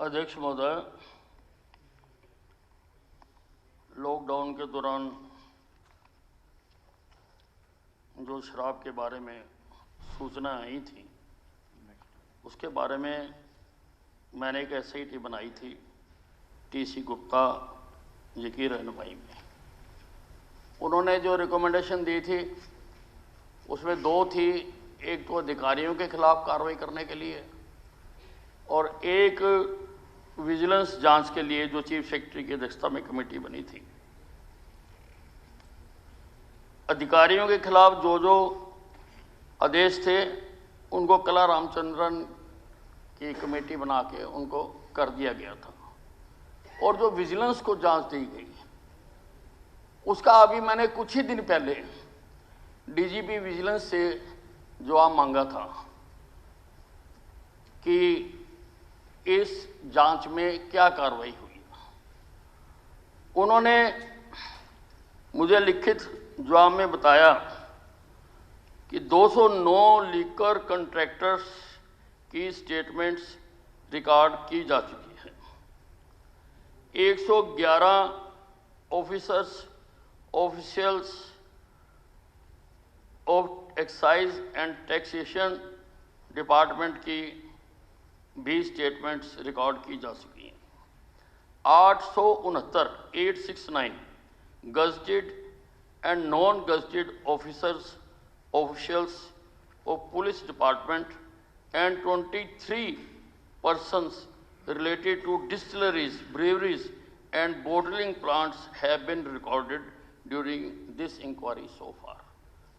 अध्यक्ष महोदय, लॉकडाउन के दौरान जो शराब के बारे में सूचना आई थी, उसके बारे में मैंने एक एसआईटी बनाई थी टीसी गुप्ता जी की रहनुमाई में। उन्होंने जो रिकमेंडेशन दी थी उसमें दो थी, एक तो अधिकारियों के खिलाफ कार्रवाई करने के लिए और एक विजिलेंस जांच के लिए जो चीफ सेक्रेटरी की अध्यक्षता में कमेटी बनी थी। अधिकारियों के खिलाफ जो जो आदेश थे उनको कला रामचंद्रन की कमेटी बना के उनको कर दिया गया था और जो विजिलेंस को जांच दी गई उसका अभी मैंने कुछ ही दिन पहले डीजीपी विजिलेंस से जवाब मांगा था कि इस जांच में क्या कार्रवाई हुई। उन्होंने मुझे लिखित जवाब में बताया कि 209 लीकर कॉन्ट्रैक्टर्स की स्टेटमेंट्स रिकॉर्ड की जा चुकी है। 111 officials of excise and taxation department की भी स्टेटमेंट्स रिकॉर्ड की जा चुकी हैं। 869 gazetted and non gazetted officials of police department and 23 persons related to distilleries, breweries and bottling plants have been recorded during this inquiry so far.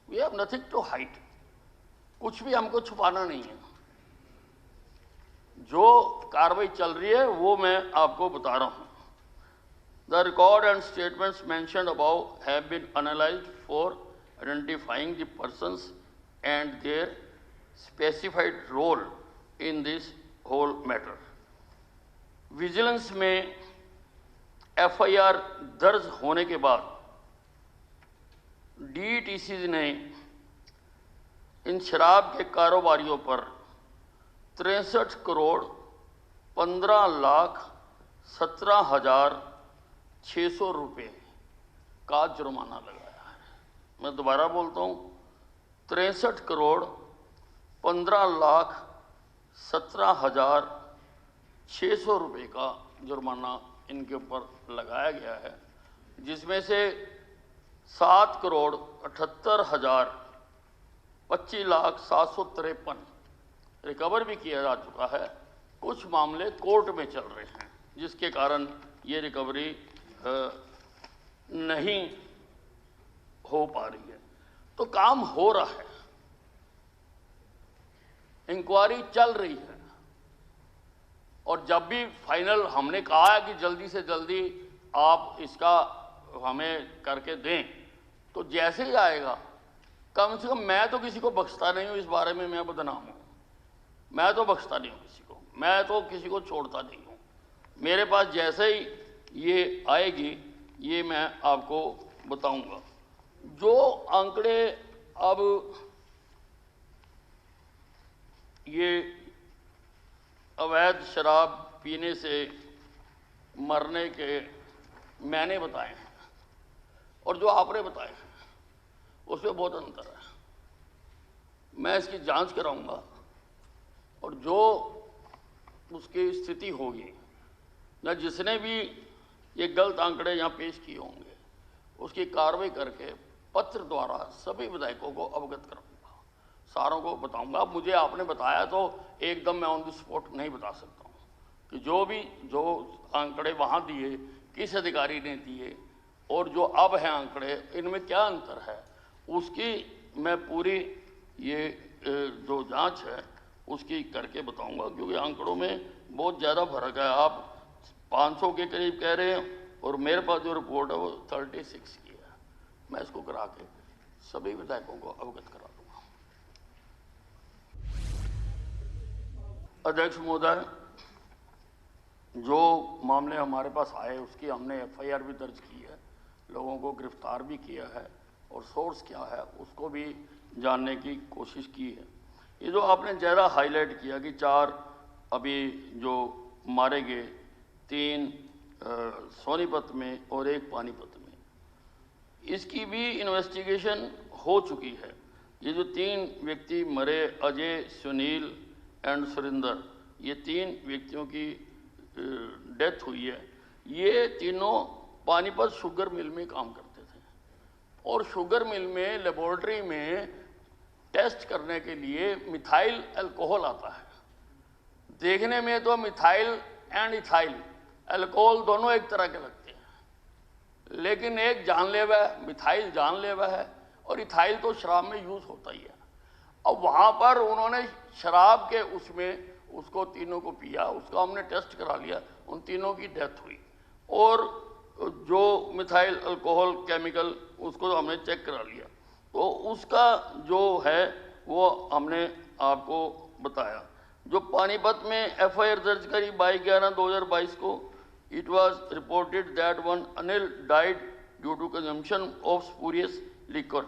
We have nothing to hide. कुछ भी हमको छुपाना नहीं है। जो कार्रवाई चल रही है वो मैं आपको बता रहा हूं। The record and statements mentioned above have been analyzed for identifying the persons and their specified role in this whole matter. Vigilance में एफआईआर दर्ज होने के बाद डीटीसी ने इन शराब के कारोबारियों पर 63 करोड़ 15,17,600 रुपये का जुर्माना लगाया है। मैं दोबारा बोलता हूँ, 63 करोड़ 15,17,600 रुपये का जुर्माना इनके ऊपर लगाया गया है, जिसमें से 7 करोड़ 78,25,753 रिकवर भी किया जा चुका है। कुछ मामले कोर्ट में चल रहे हैं जिसके कारण ये रिकवरी नहीं हो पा रही है। तो काम हो रहा है, इंक्वायरी चल रही है और जब भी फाइनल हमने कहा है कि जल्दी से जल्दी आप इसका हमें करके दें, तो जैसे ही आएगा, कम से कम मैं तो किसी को बख्शता नहीं हूं। इस बारे में मैं बदनाम हूं, मैं तो बख्शता नहीं हूं किसी को, मैं तो किसी को छोड़ता नहीं हूं। मेरे पास जैसे ही ये आएगी ये मैं आपको बताऊंगा। जो आंकड़े अब ये अवैध शराब पीने से मरने के मैंने बताए हैं और जो आपने बताए हैं उसमें बहुत अंतर है। मैं इसकी जांच कराऊंगा और जो उसकी स्थिति होगी या जिसने भी ये गलत आंकड़े यहाँ पेश किए होंगे उसकी कार्रवाई करके पत्र द्वारा सभी विधायकों को अवगत कराऊंगा, सारों को बताऊंगा। मुझे आपने बताया तो एकदम मैं ऑन द स्पॉट नहीं बता सकता हूँ कि जो आंकड़े वहाँ दिए किस अधिकारी ने दिए और जो अब हैं आंकड़े इनमें क्या अंतर है, उसकी मैं पूरी ये जो जांच है उसकी करके बताऊंगा, क्योंकि आंकड़ों में बहुत ज़्यादा फर्क है। आप 500 के करीब कह रहे हैं और मेरे पास जो रिपोर्ट है वो 36 की है। मैं इसको करा के सभी विधायकों को अवगत करा दूंगा। अध्यक्ष महोदय, जो मामले हमारे पास आए उसकी हमने एफआईआर भी दर्ज की है, लोगों को गिरफ्तार भी किया है और सोर्स क्या है उसको भी जानने की कोशिश की है। ये जो आपने ज़्यादा हाईलाइट किया कि 4 अभी जो मारे गए, 3 सोनीपत में और 1 पानीपत में। इसकी भी इन्वेस्टिगेशन हो चुकी है। ये जो 3 व्यक्ति मरे, अजय, सुनील एंड सुरेंदर, ये 3 व्यक्तियों की डेथ हुई है। ये तीनों पानीपत शुगर मिल में काम करते थे और शुगर मिल में लेबोरेटरी में टेस्ट करने के लिए मिथाइल अल्कोहल आता है। देखने में तो मिथाइल एंड इथाइल अल्कोहल दोनों एक तरह के लगते हैं, लेकिन एक जानलेवा है, मिथाइल जानलेवा है, और इथाइल तो शराब में यूज होता ही है। अब वहां पर उन्होंने शराब के उसमें उसको तीनों को पिया, उसका हमने टेस्ट करा लिया, उन तीनों की डेथ हुई। और जो मिथाइल अल्कोहल केमिकल उसको हमने चेक करा लिया, तो उसका जो है वो हमने आपको बताया। जो पानीपत में एफआईआर दर्ज करी 22/11/2022 को, it was reported that one Anil died due to consumption of spurious liquor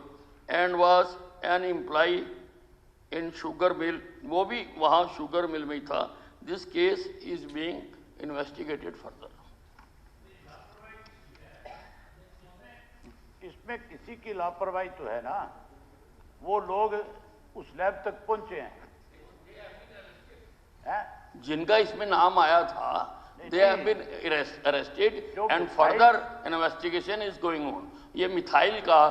and was an employ in sugar mill, वो भी वहाँ शुगर मिल में ही था। This case is being investigated further. इसमें किसी की लापरवाही तो है ना, वो लोग उस लैब तक पहुंचे हैं, जिनका इसमें नाम आया था, they have been arrested and further investigation is going on. ये मिथाइल का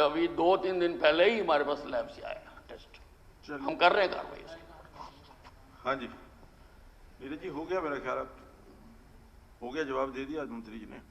अभी 2-3 दिन पहले ही हमारे पास लैब से आया टेस्ट, हम कर रहे हैं कार्रवाई। हाँ जी नीरज जी, हो गया मेरा ख्याल, हो गया, जवाब दे दिया मंत्री जी ने।